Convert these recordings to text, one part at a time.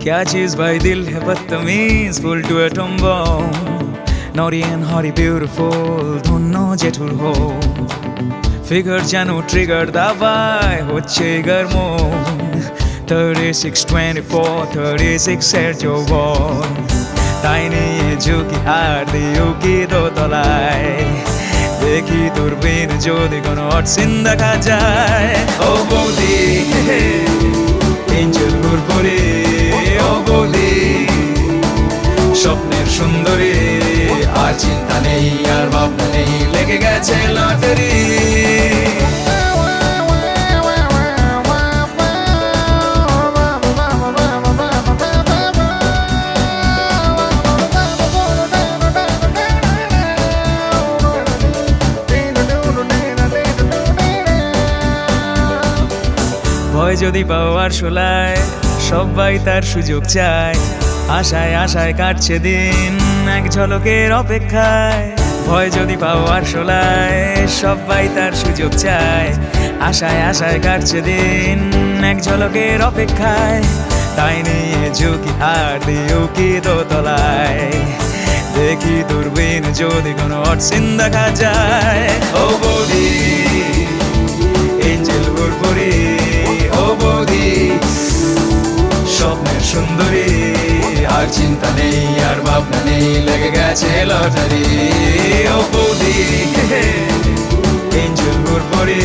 क्या चीज भाई दिल है बदतमीज full to a tombow naughty and haughty beautiful ধন্য জেঠুর হো ফিগার যেন ট্রিগার দাবায় হচ্ছে গরমন 36 24 36 এর যৌবন তাই নিয়ে ঝুঁকি হার দিও কি দোতলায় দেখি দূরবীন যদি কোনো অটসিন দেখা যায় ও বৌদি এঞ্জেল ঘুরপরে ও বৌদি স্বপ্নের সুন্দরী আর চিন্তা নেই আর ভাবনা নেই লেগে গেছে লটারি ভয় যদি পাওয়ার শোলায় সবাই তার সুযোগ চায় আশায় আশায় কাটছে দিন এক ঝলকের অপেক্ষায় ভয় যদি পাওয়ার শোলায় সবাই তার সুযোগ চায় আশায় আশায় কাটছে দিন এক ঝলকের অপেক্ষায় তাই নিয়ে ঝুঁকি হার দিও কি দোতলায় দেখি দূরবীন যদি কোনো অটসিন দেখা যায় ও বৌদি এঞ্জেল ঘুরপরি ও বৌদি স্বপ্নের সুন্দরী আর চিন্তা নেই আর ভাবনা নেই লেগে গেছে লটারি ও বৌদি এঞ্জেল ঘুরপরি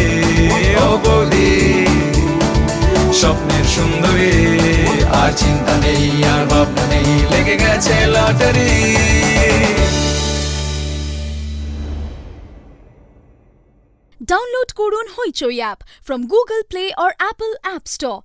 ও বৌদি স্বপ্নের সুন্দরী আর চিন্তা নেই আর ভাবনা নেই লেগে গেছে লটারি ডাউনলোড করুন হইচই app from Google Play or Apple App Store.